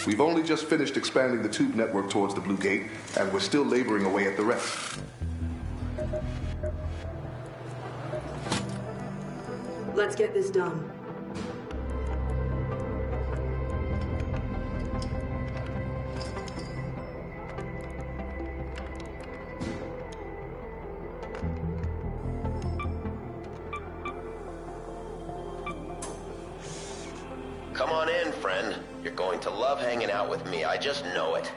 We've only just finished expanding the tube network towards the Blue Gate, and we're still laboring away at the rest. Let's get this done. Come on in, friend. You're going to love hanging out with me, I just know it.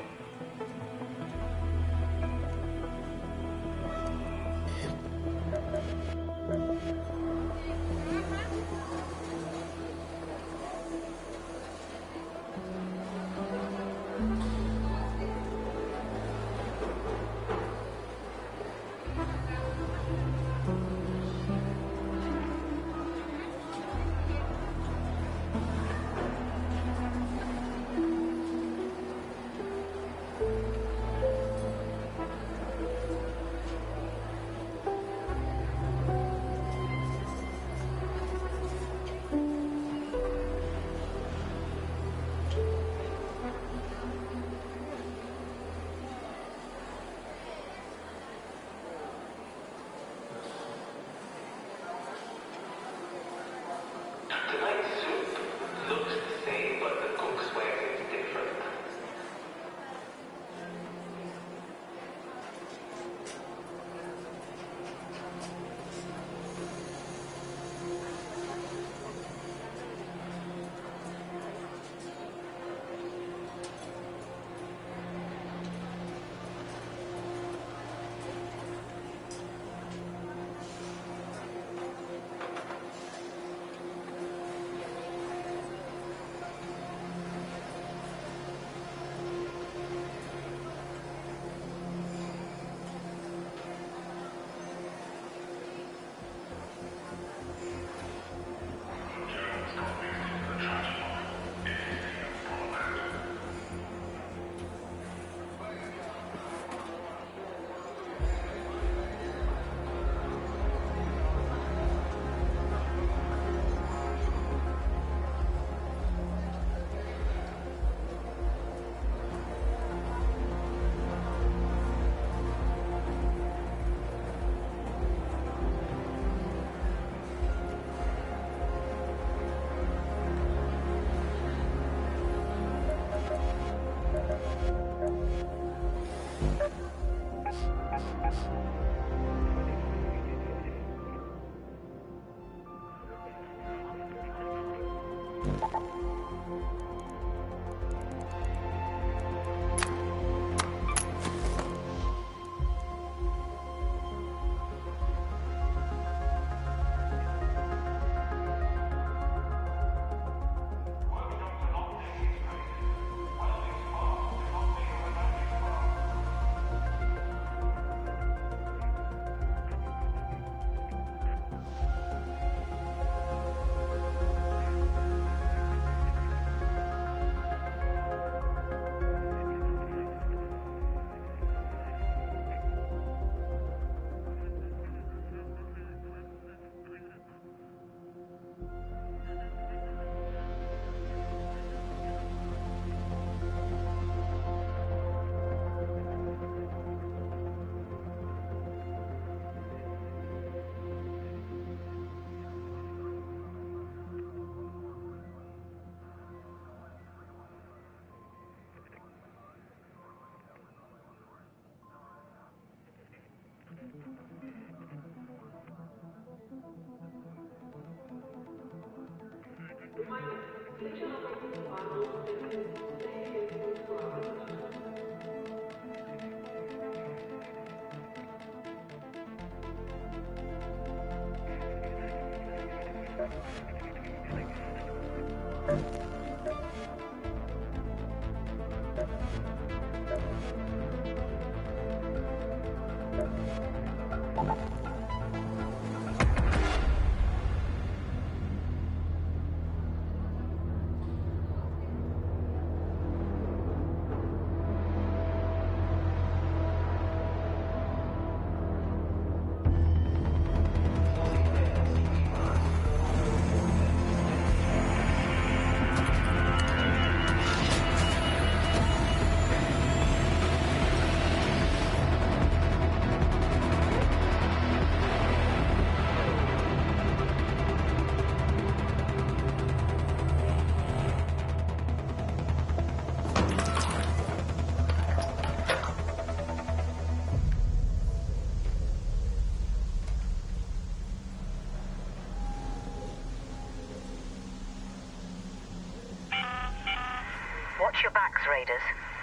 Watch your backs, Raiders.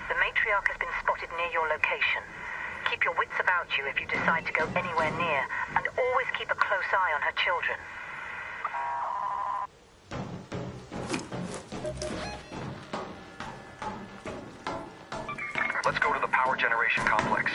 The matriarch has been spotted near your location. Keep your wits about you if you decide to go anywhere near, and always keep a close eye on her children. Let's go to the power generation complex.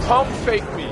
Pump fake me.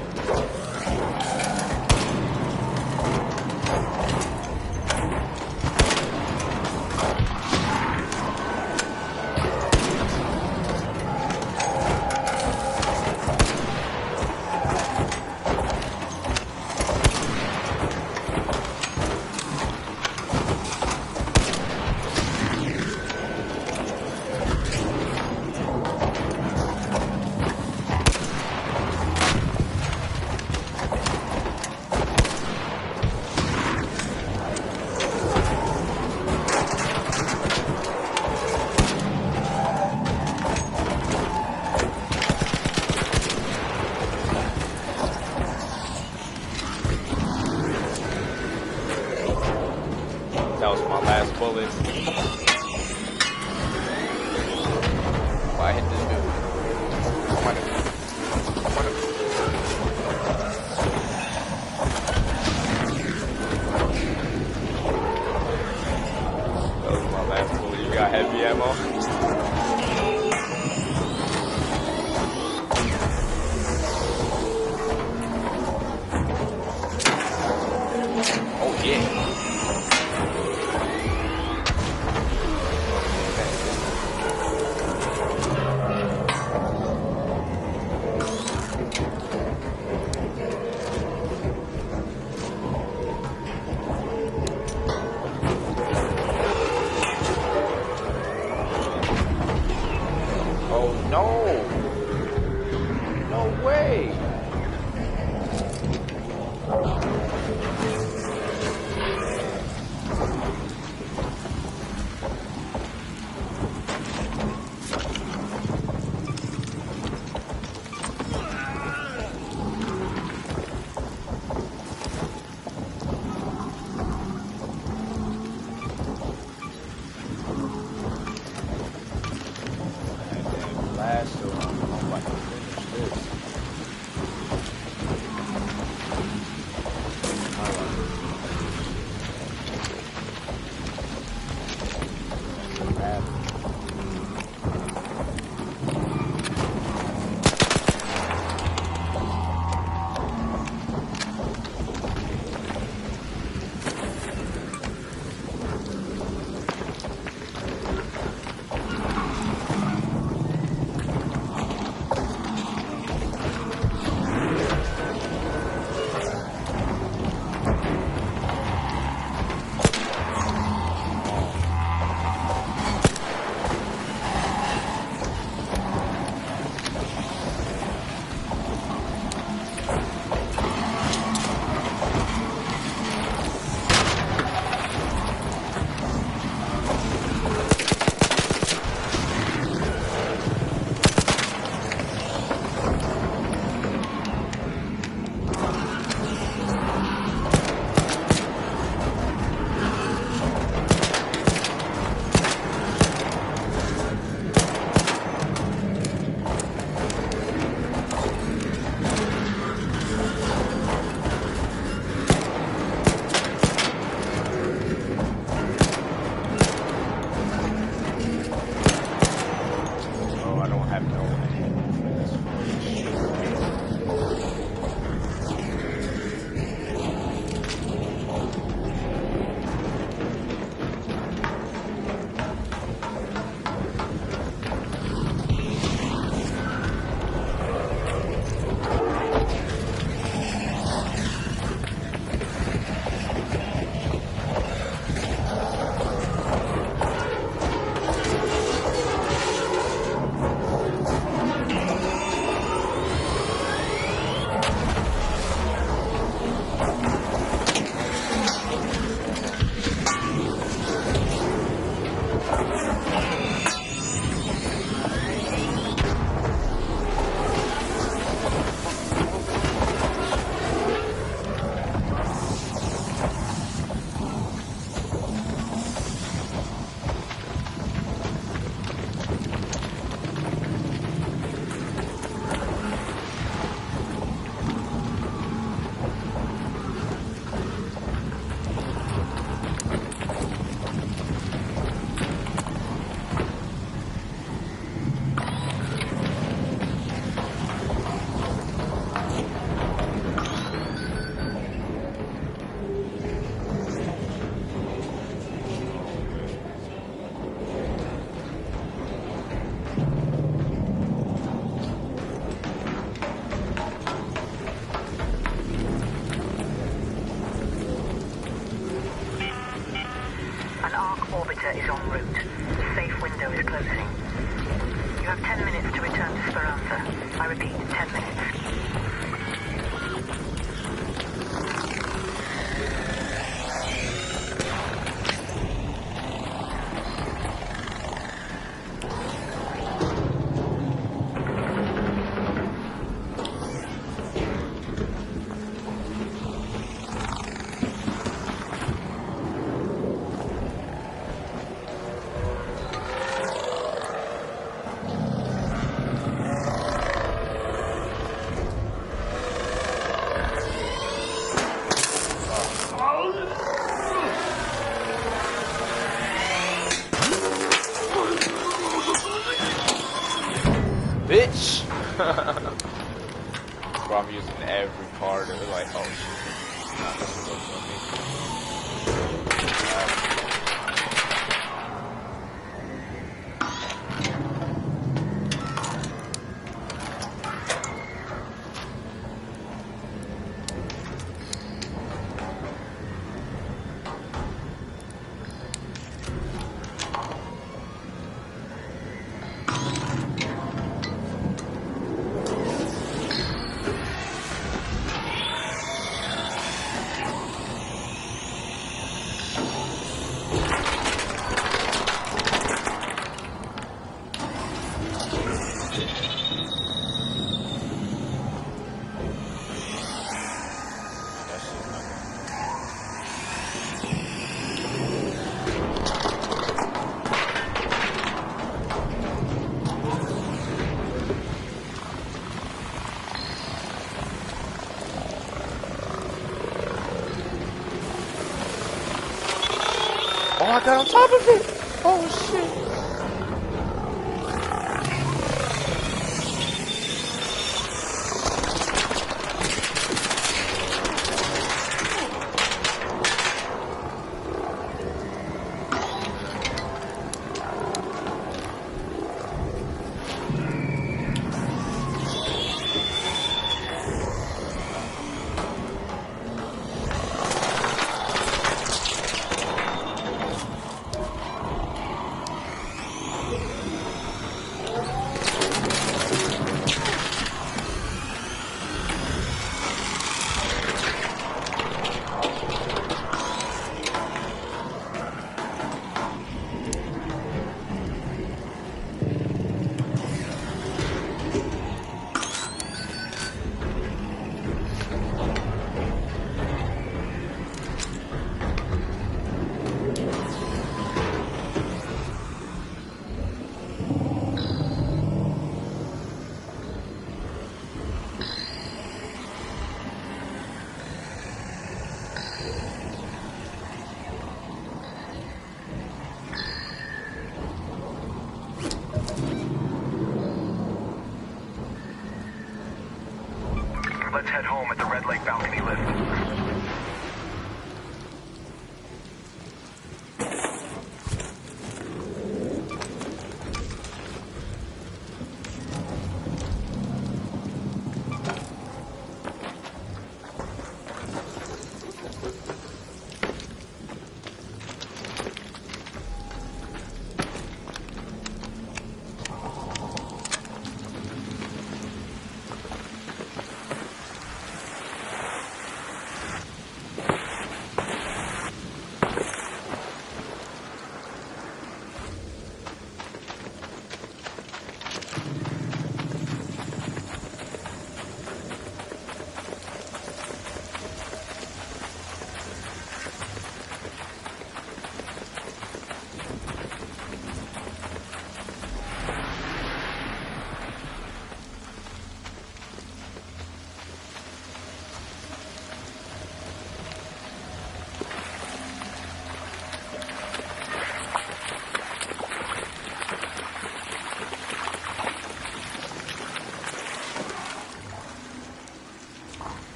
That was my last bullet. If I hit this dude. Come on. That was my last bullet. You got heavy ammo? Oh yeah. Oh no! No way! Last one. orbiter is en route. The safe window is closing. You have 10 minutes to return to Speranza. I repeat, 10 minutes. Bitch! Bro, I'm using every card. They're like, oh shit. Nah, this is what's for me. Oh, I got on top of it! Oh shit! Let's head home at the Red Lake balcony lift.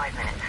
5 minutes.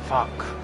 Fuck.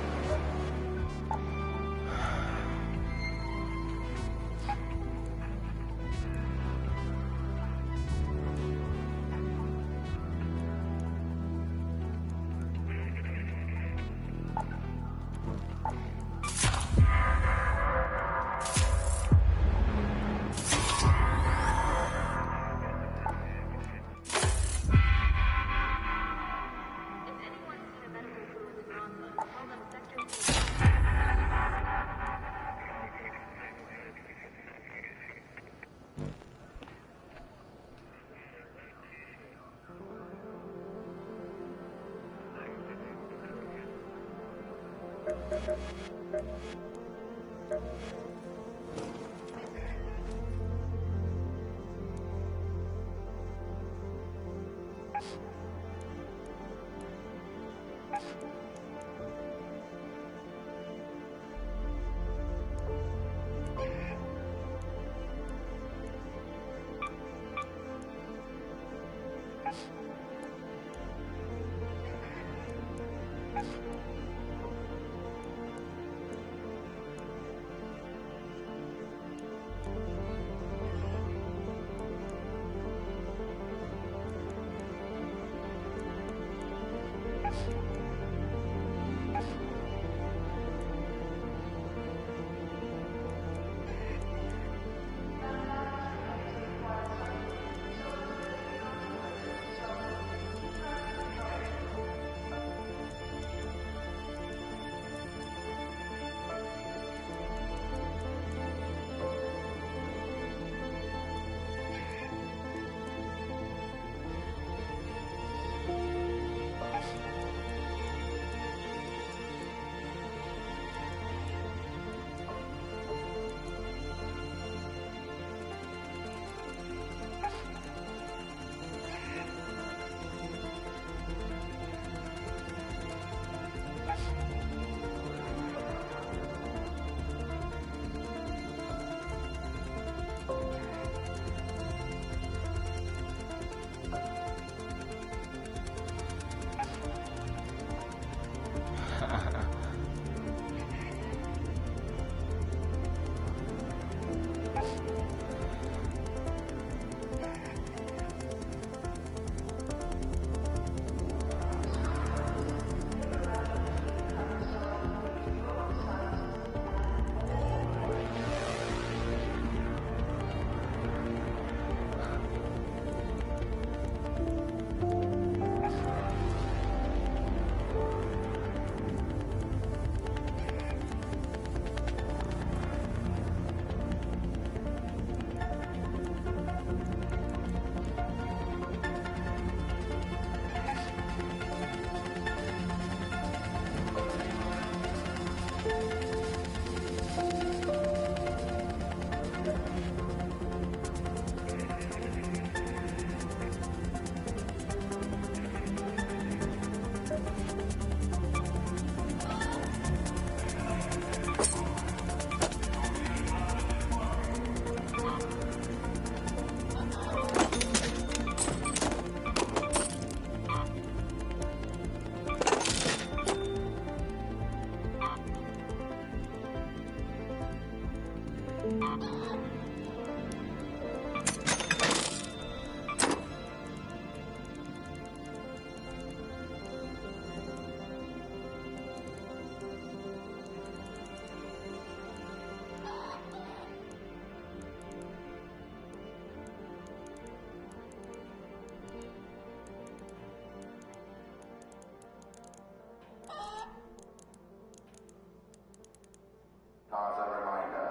As a reminder,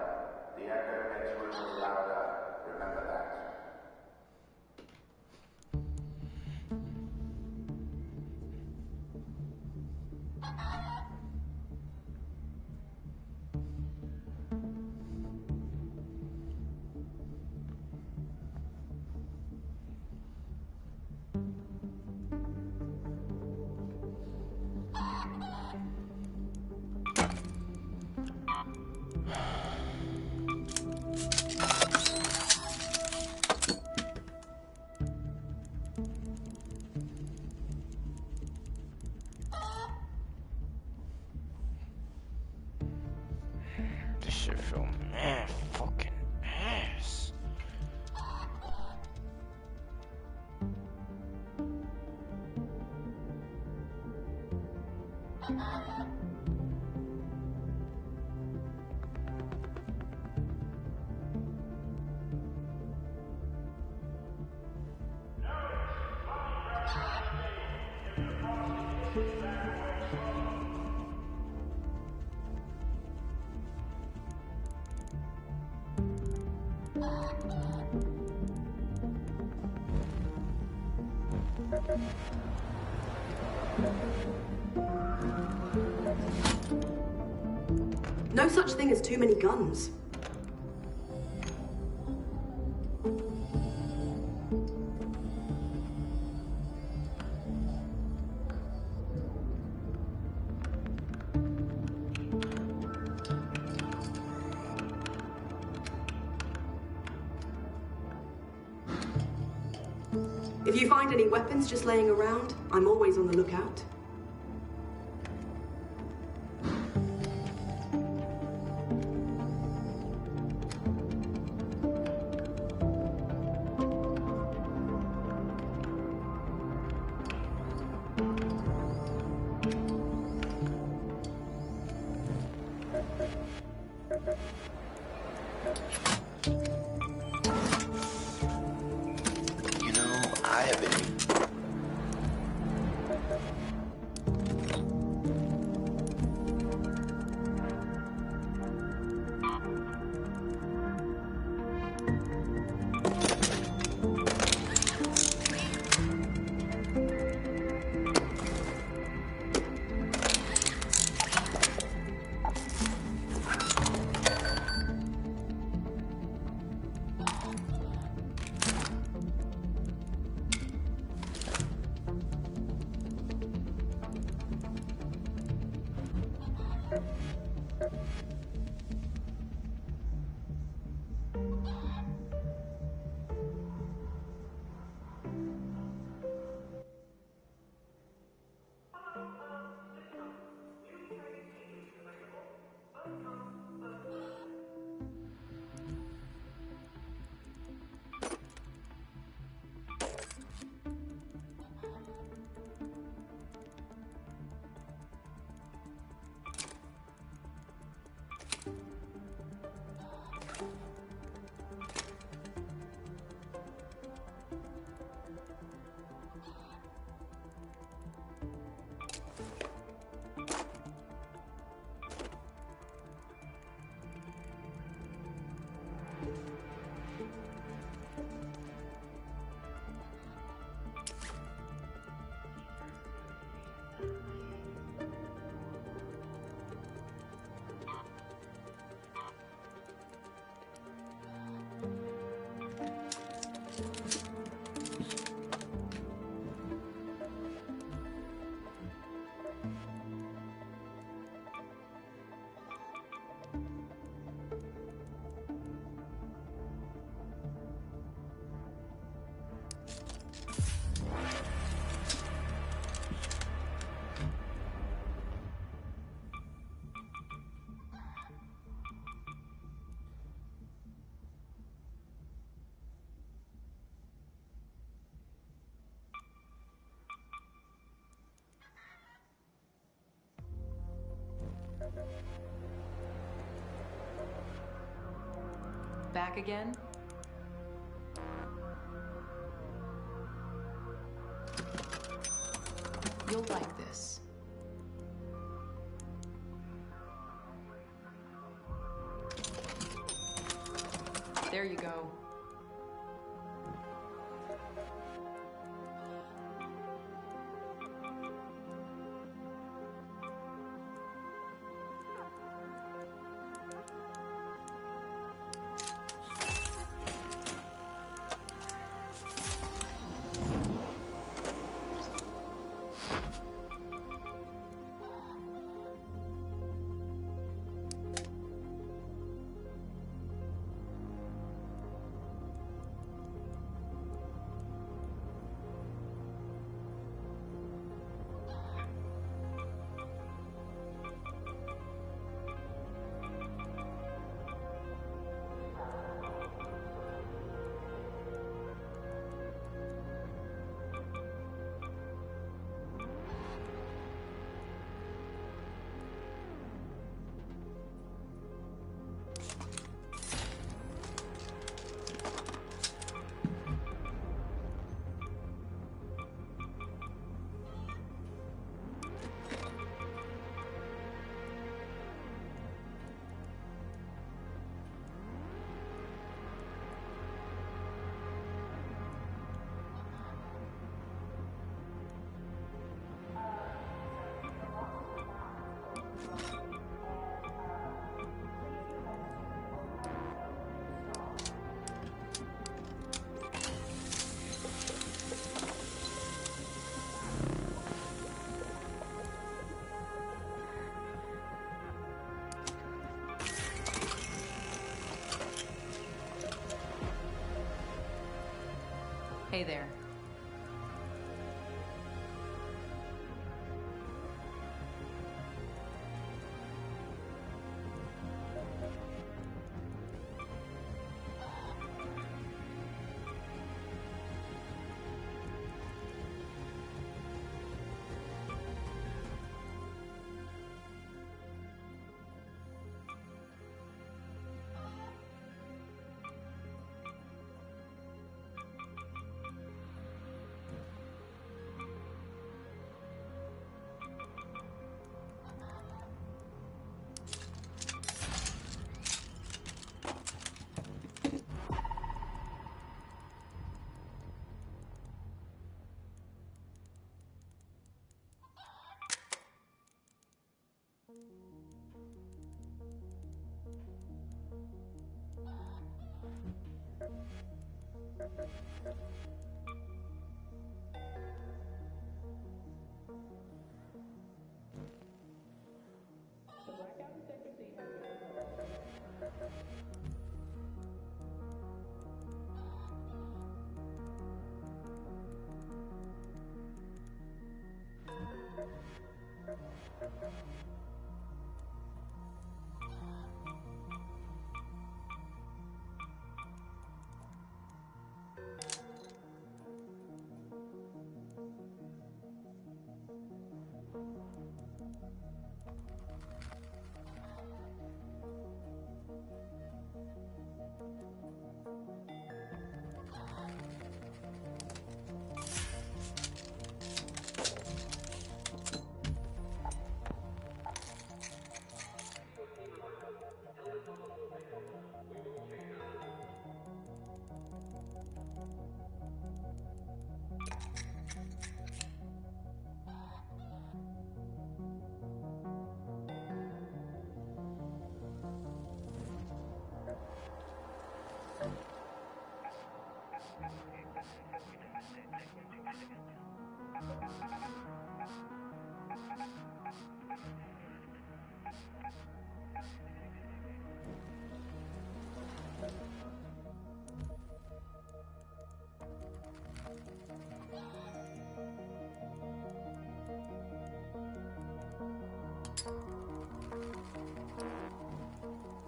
the echo makes rumors louder. Remember that. This shit feel man fucking ass. No such thing as too many guns. If you find any weapons just laying around, I'm always on the lookout. You know, I have been... Back again? You'll like this. There you go. Hey there.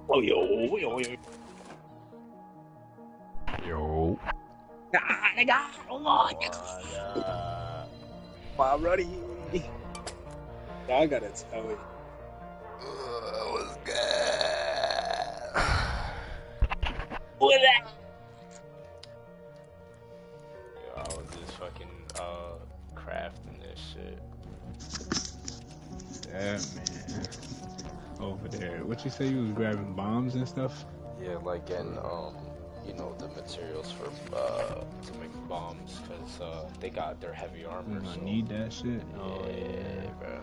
Oh, yo. Nigga, my buddy. I gotta tell you. What's good? What that? Yo, I was just fucking crafting this shit. Yeah, man. Over there. What you say, you was grabbing bombs and stuff? Yeah, like getting you know, the materials for to make bombs, cause they're heavy armor. You gonna So. need that shit? Oh Yeah, bro.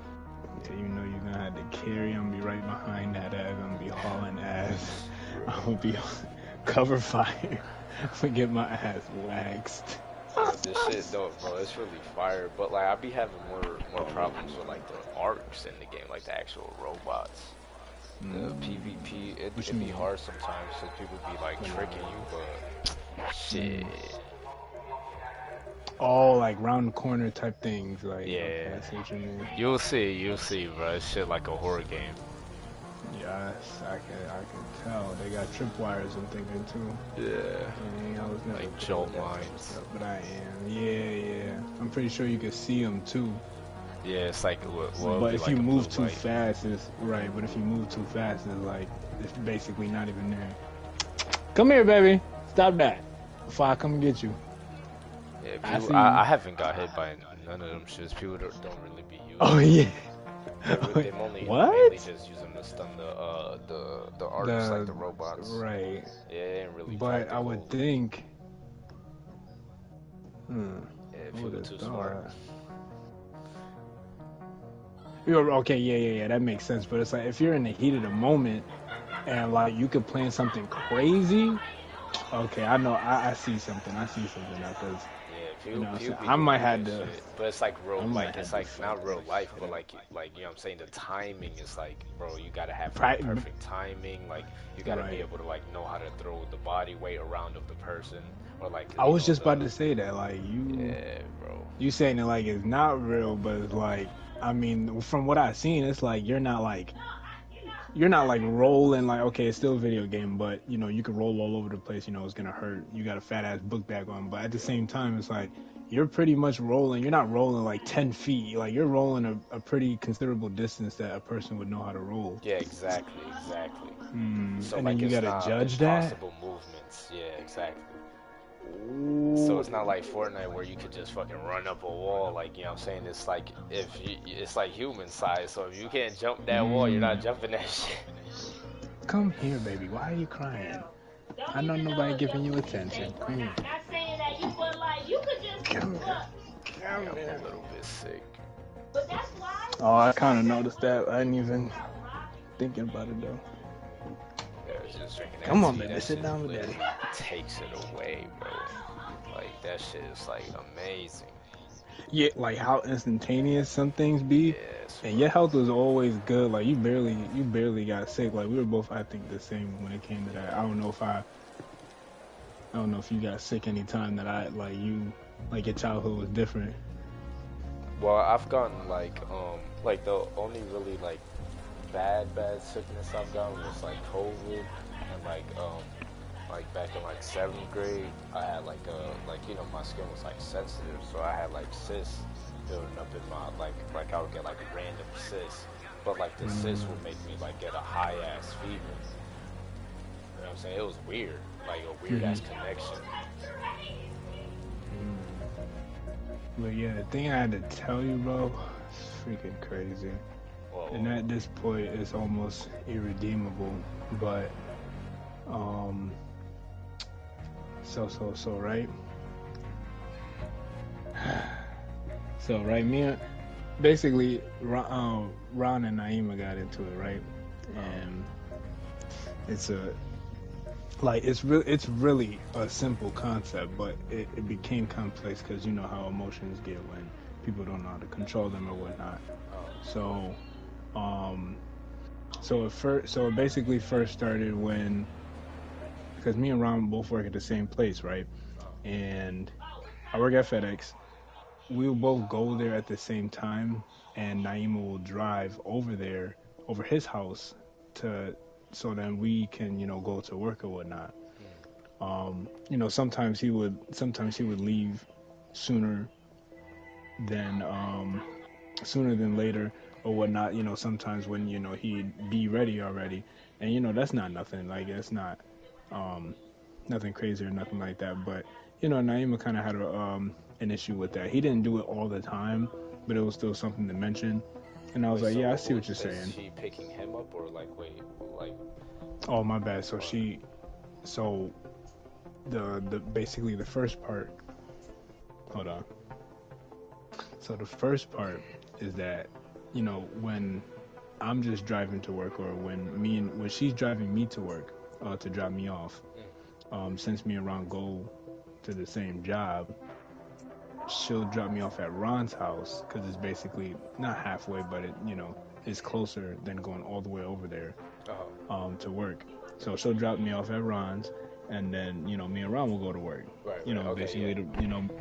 Okay, you know you're gonna have to carry. I'm gonna be right behind that ass. I'm gonna be hauling ass. I'm gonna be cover fire. I'm gonna get my ass waxed. This shit though, bro, it's really fire. But like, I be having more problems with like the arcs in the game, like the actual robots. The PvP, it be hard sometimes because people be like tricking you, but shit. Oh, like round the corner type things, like Yeah. okay, I see what you mean. You'll see, bro. It's shit like a horror game. Yes, I can tell. They got tripwires, I'm thinking too. Yeah. I was never Like good jolt at that type of lines. stuff, but I am. Yeah. I'm pretty sure you can see them too. Yeah, it's like well, But if like you a move blue too light. fast, it's right. But if you move too fast, it's like it's basically not even there. Come here, baby. Stop that before I come and get you. Yeah, I people, see I haven't got hit by none of them shits. People don't really be using. Oh yeah. They mainly What? just use them to stun the artists, like the robots. Right. Yeah, it ain't really. But I would practical. think. Yeah, I people would've too thought. smart. Okay, yeah, that makes sense. But it's like if you're in the heat of the moment and like you could plan something crazy. Okay, I know. I see something. I see something now because Yeah, you know, people I might do have that to. shit. But it's like real, I might like it's have like to not fuck real that life, shit but up. like you know what I'm saying. The timing is like, bro, you gotta have Right. perfect timing. Like you gotta be Right. able to like know how to throw the body weight around of the person, or like. I you was know, just about to say that. Like Yeah, bro. you saying it like it's not real, but it's like I mean, from what I've seen, it's like you're not like rolling like okay, it's still a video game, but you know you can roll all over the place. You know it's gonna hurt. You got a fat ass book bag on, but at the same time, it's like you're pretty much rolling. You're not rolling like 10 feet. Like you're rolling a pretty considerable distance that a person would know how to roll. Yeah, exactly. So And like then you it's gotta not judge that. impossible movements. Yeah, exactly. So it's not like Fortnite where you could just fucking run up a wall. Like you know what I'm saying. It's like it's like human size. So if you can't jump that wall, you're not jumping that shit. Come here, baby. Why are you crying? I know nobody giving you attention. Come here. Come here. I'm a little bit sick. Oh, I kind of noticed that. I didn't even thinking about it though. Yeah, I was just drinking that Come on, tea. baby, That sit shit down with literally daddy. takes it away, bro. Like that shit is like amazing. Yeah, like how instantaneous some things be, Yes, and your health was always good. Like you barely got sick. Like we were both, I think, the same when it came to that. I don't know if you got sick anytime that like your childhood was different. Well, I've gotten like the only really like bad sickness I've gotten was like COVID and like back in like 7th grade I had like you know my skin was like sensitive, so I had like cysts building up in my like I would get like random cysts, but like the cysts would make me like get a high ass fever. You know what I'm saying? It was weird, like a weird ass connection. But yeah, the thing I had to tell you, bro, it's freaking crazy. Whoa. And at this point, it's almost irredeemable. But so right. So right, basically Ron and Naima got into it, right? And it's really a simple concept, but it became complex because you know how emotions get when people don't know how to control them or whatnot. So it basically first started when, because me and Ron both work at the same place, right? And I work at FedEx. We will both go there at the same time, and Naima will drive over there, over his house, so then we can, you know, go to work or whatnot. You know, sometimes he would leave sooner than later or whatnot. You know, sometimes when, you know, he'd be ready already, and you know that's not nothing. Like it's not nothing crazy or nothing like that. But you know, Naima kind of had an issue with that. He didn't do it all the time, but it was still something to mention. And I was like, So yeah, I see what you're is saying. she picking him up or like wait, like Oh, my bad. So the basically the first part. Hold on. So the first part is that, you know, when I'm just driving to work, or when she's driving me to work, to drop me off, since me and Ron go to the same job, she'll drop me off at Ron's house because it's basically not halfway, but it, you know, is closer than going all the way over there, to work. So she'll drop me off at Ron's, and then, you know, me and Ron will go to work. Right. You know, okay, basically,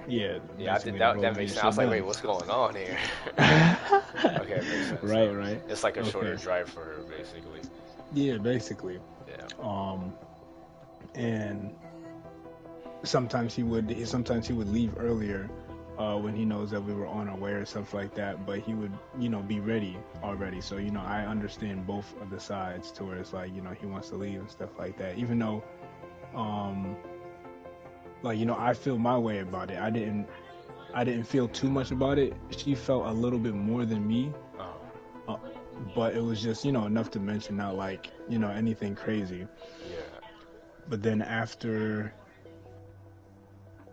yeah. Yeah, I did that makes sense. I was like, wait, what's going on here? Okay, it makes sense. Right. It's like a shorter drive for her, basically. Yeah, basically. Yeah. And sometimes he would leave earlier, when he knows that we were on our way or stuff like that, but he would, you know, be ready already. So, you know, I understand both of the sides, to where it's like, you know, he wants to leave and stuff like that, even though, like, you know, I feel my way about it. I didn't feel too much about it. She felt a little bit more than me, but it was just, you know, enough to mention, not like, you know, anything crazy. Yeah. But then after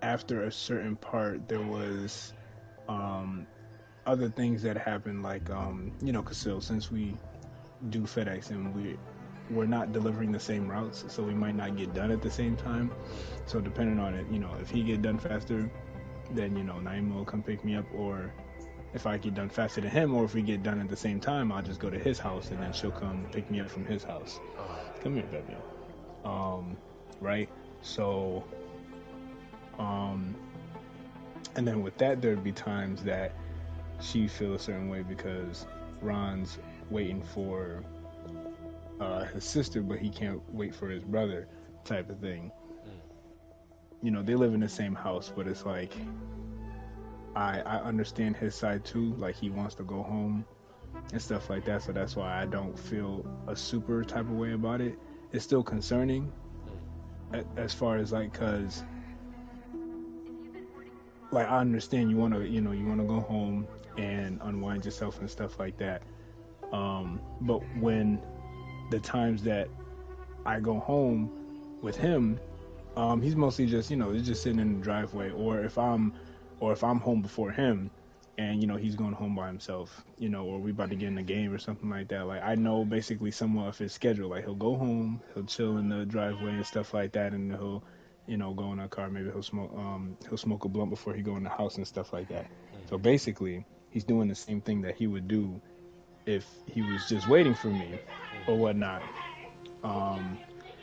a certain part, there was other things that happened, like, you know, cause since we do FedEx and we're not delivering the same routes, so we might not get done at the same time. So depending on it, you know, if he get done faster, then, you know, Naima will come pick me up, or if I get done faster than him, or if we get done at the same time, I'll just go to his house, and then she'll come pick me up from his house. Come here, baby. Right? So, and then with that, there'd be times that she feel a certain way because Ron's waiting for his sister, but he can't wait for his brother, type of thing. You know, they live in the same house, but it's like, I understand his side too. Like, he wants to go home and stuff like that, so that's why I don't feel a super type of way about it. It's still concerning, as far as, like, cause, like, I understand you want to go home and unwind yourself and stuff like that. But when the times that I go home with him, he's mostly just, you know, he's just sitting in the driveway, or if I'm home before him and, you know, he's going home by himself, you know, or we about to get in a game or something like that. Like, I know basically somewhat of his schedule. Like, he'll go home, he'll chill in the driveway and stuff like that, and he'll, you know, go in a car. Maybe he'll smoke a blunt before he go in the house and stuff like that. So basically, he's doing the same thing that he would do if he was just waiting for me or whatnot.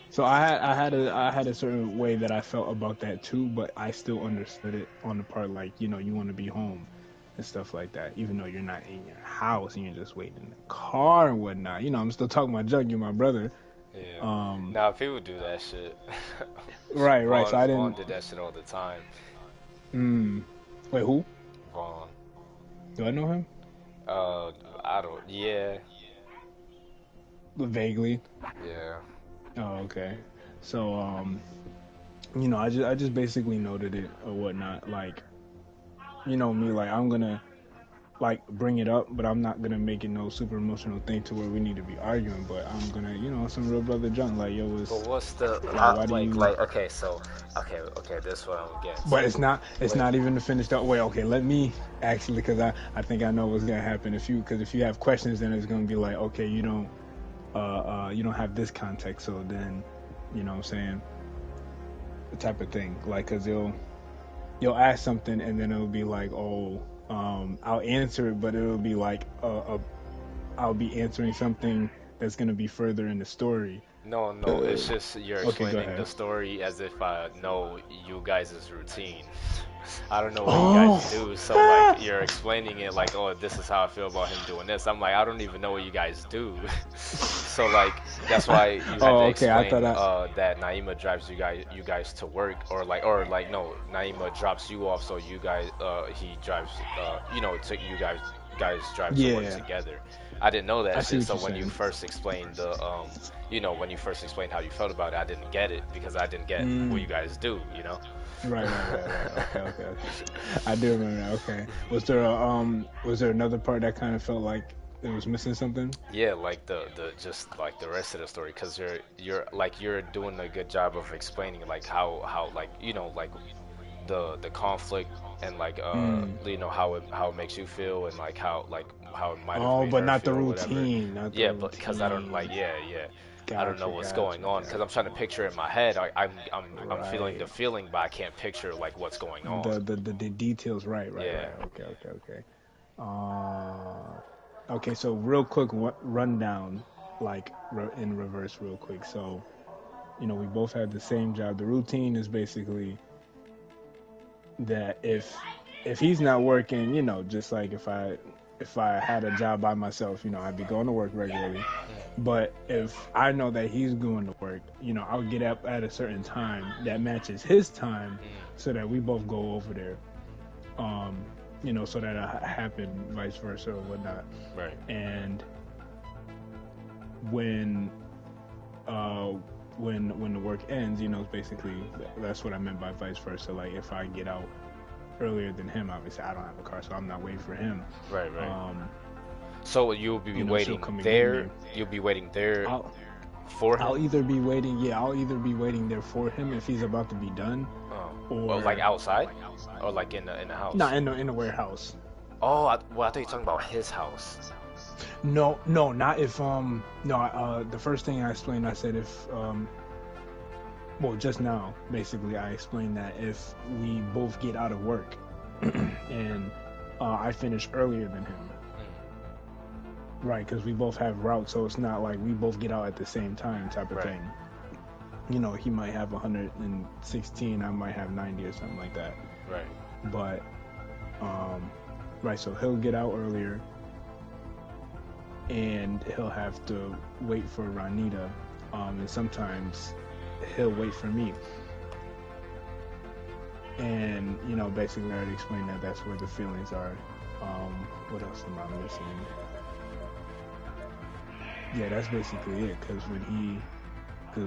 So I had a certain way that I felt about that too, but I still understood it on the part, like, you know, you want to be home and stuff like that, even though you're not in your house and you're just waiting in the car and whatnot. You know, I'm still talking about Jug, you're my brother. Yeah. Now, people do that shit. Right. So I didn't. Vaughn did that shit all the time. Wait, who? Vaughn. Do I know him? I don't. Yeah. Vaguely. Yeah. Oh, okay. So, you know, I just basically noted it or whatnot. Like, you know me, like, I'm gonna, like, bring it up, but I'm not gonna make it no super emotional thing to where we need to be arguing. But I'm gonna, you know, some real brother junk, like, yo, was. But what's the okay, so okay, this is what I'm getting. But it's not even to finish that way. Okay, let me actually, because I think I know what's gonna happen if you have questions, then it's gonna be like, okay, you don't have this context, so then, you know what I'm saying, the type of thing, like, because you'll ask something and then it'll be like, oh, I'll answer it, but it'll be like I'll be answering something that's gonna be further in the story. No, it's just you're explaining the story as if I know you guys' routine. I don't know what you guys do, so, like, you're explaining it like, oh, this is how I feel about him doing this. I'm like, I don't even know what you guys do. So, like, that's why you had to explain that Naima drives you guys to work, or no, Naima drops you off, so you guys he drives you guys drive to work together. I didn't know that shit, so when you first explained how you felt about it, I didn't get it because I didn't get what you guys do, you know. Right. Okay. I do remember that. Okay. Was there another part that kind of felt like it was missing something. Yeah, like the just like the rest of the story, because you're doing a good job of explaining like how like like the conflict and like how it makes you feel and like how it might have Oh, made but her not the feel or whatever. routine, not the Yeah, but because I don't routine. I don't know Gotcha, what's gotcha, going on because I'm trying to picture it in my head. I'm feeling the right. feeling, but I can't picture like what's going on. The details, right, right, Yeah. right. Okay, okay, okay. Okay, so real quick rundown, like in reverse, real quick. So, we both had the same job. The routine is basically that if he's not working, just like if I had a job by myself, I'd be going to work regularly. But if I know that he's going to work, I'll get up at a certain time that matches his time, so that we both go over there. So that happen vice versa or whatnot. Right. And when when the work ends, basically that's what I meant by vice versa. Like if I get out earlier than him, obviously I don't have a car, so I'm not waiting for him. Right, right. So you'll be waiting she'll come and there. get me. You'll be waiting there for him. I'll either be waiting. Yeah, I'll either be waiting there for him if he's about to be done, or like outside, or like in the house. Not in the warehouse. Oh, I thought you were talking about his house. No, not if the first thing I explained, I said if well, just now basically I explained that if we both get out of work and I finish earlier than him. Right, because we both have routes, so it's not like we both get out at the same time type of thing. He might have 116, I might have 90 or something like that. Right. But, right, so he'll get out earlier, and he'll have to wait for Ranita, and sometimes he'll wait for me. And, basically I already explained that that's where the feelings are. What else am I missing? Yeah, that's basically it. Because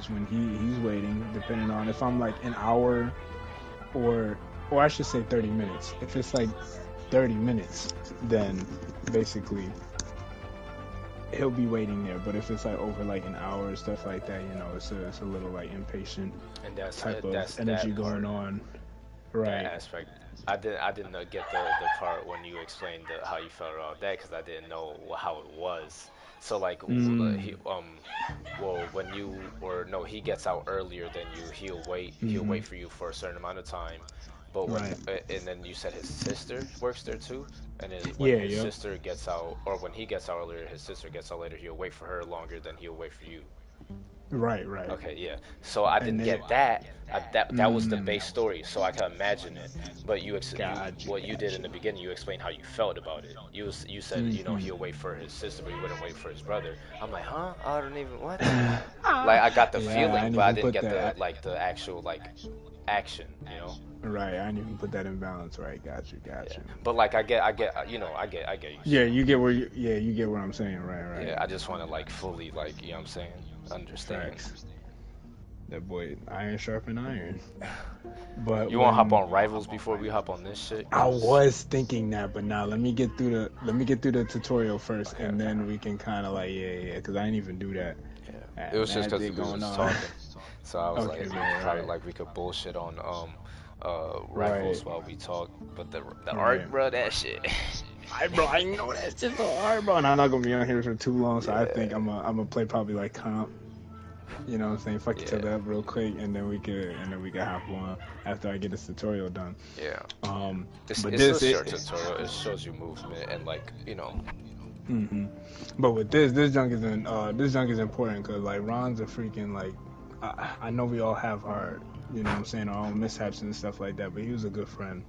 when he's waiting, depending on if I'm like an hour or I should say 30 minutes. If it's like 30 minutes, then basically he'll be waiting there. But if it's like over like an hour and stuff like that, it's a little like impatient and that's energy going on. Right. That aspect. I didn't get the part when you explained how you felt about that because I didn't know how it was. So like when he gets out earlier than you, he'll wait for you for a certain amount of time. But when and then you said his sister works there too, and then when his sister gets out, or when he gets out earlier, his sister gets out later, he'll wait for her longer than he'll wait for you. Right. Okay, yeah. So I didn't get that. That was the base story, so I can imagine it. But what you did in the beginning, you explained how you felt about it. You said he'll wait for his sister, but he wouldn't wait for his brother. I'm like, huh? I don't even what? Like I got the feeling, but I didn't get the actual like action. Right, I didn't even put that in balance. Right, got you. Yeah. But like I get you. Yeah, you get you get what I'm saying. Right. Yeah, I just want to like fully like what I'm saying. Understand. Facts. That boy, iron sharpen iron. But you want to hop on Rivals before we hop on this shit? I was thinking that, but now let me get through the tutorial first, and then we can kind of like because I didn't even do that. Yeah, it was just because we was talking, so I was probably like we could bullshit on Rivals while we talk, but the art, bro, that shit. Bro, I know that's just so hard, bro. And I'm not gonna be on here for too long, so I think I'm gonna play probably like comp. You know what I'm saying? Fuck each other up real quick, and then we could hop on after I get this tutorial done. Yeah. It's a short tutorial. It shows you movement and like But with this junk is important because like Ron's a freaking like I know we all have our our own mishaps and stuff like that, but he was a good friend.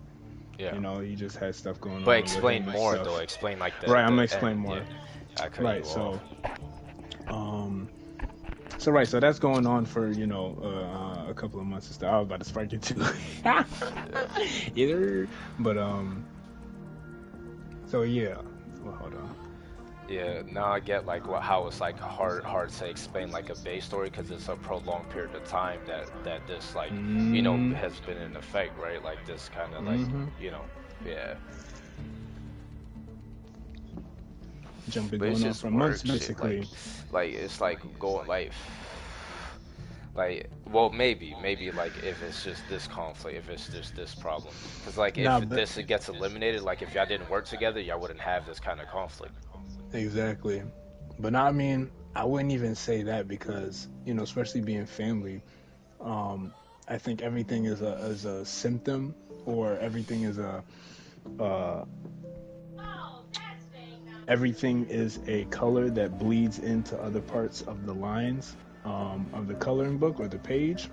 Yeah. He just had stuff going on. But explain more though. Explain like that. Right, I'm gonna explain more. Right. So, so that's going on for a couple of months and stuff. I was about to spark it too. Either, but so yeah. Well, hold on. Yeah, now I get like how it's like hard to explain like a base story because it's a prolonged period of time that this like has been in effect, right? Like this kind of like yeah. jump been But it's going on just for months, work shit. basically. Like it's like going like well maybe like if it's just this conflict, if it's just this problem, because like if Nah, but this gets eliminated, like if y'all didn't work together, y'all wouldn't have this kind of conflict. exactly. But I mean, I wouldn't even say that because especially being family, um, I think everything is a symptom, or everything is uh, everything is a color that bleeds into other parts of the lines of the coloring book or the page.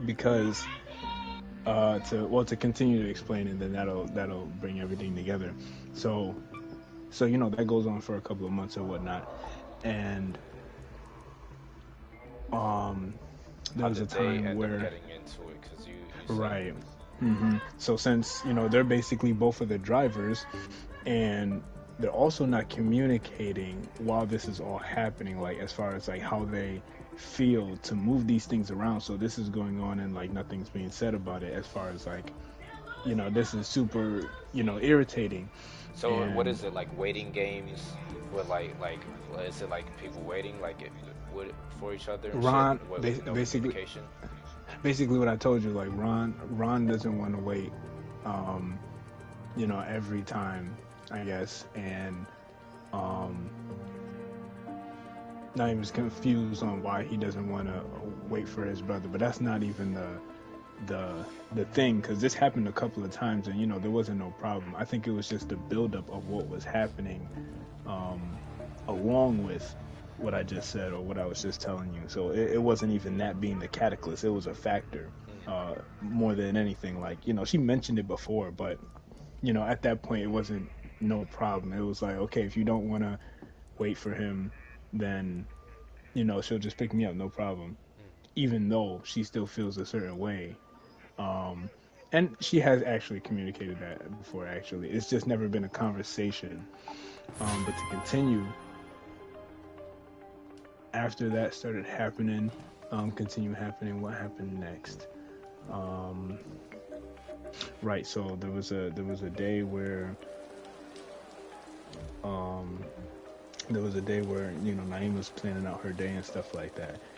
Because to continue to explain, and then that'll bring everything together. So that goes on for a couple of months or whatnot, and um there How was a did they time end up where, getting into it? Because you said right. So since they're basically both of the drivers, and they're also not communicating while this is all happening, like as far as like how they feel to move these things around. So this is going on and like nothing's being said about it, as far as like this is super irritating. so. What And is it like? Waiting games with what is it like? People waiting like would for each other and shit Ron with no communication. basically what I told you, like Ron doesn't want to wait um every time, I guess. And um now he was confused on why he doesn't want to wait for his brother, but that's not even the thing, because this happened a couple of times, and there wasn't no problem. I think it was just the buildup of what was happening, um, along with what I just said, or what I was just telling you. So it wasn't even that being the catalyst; it was a factor more than anything. Like she mentioned it before, but at that point it wasn't no problem. It was like, okay, if you don't want to wait for him, then she'll just pick me up, no problem. Even though she still feels a certain way. Um, and she has actually communicated that before, actually. It's just never been a conversation. But to continue, after that started happening, continue happening, what happened next? Um, right, so there was a day where um, Naeem was planning out her day and stuff like that.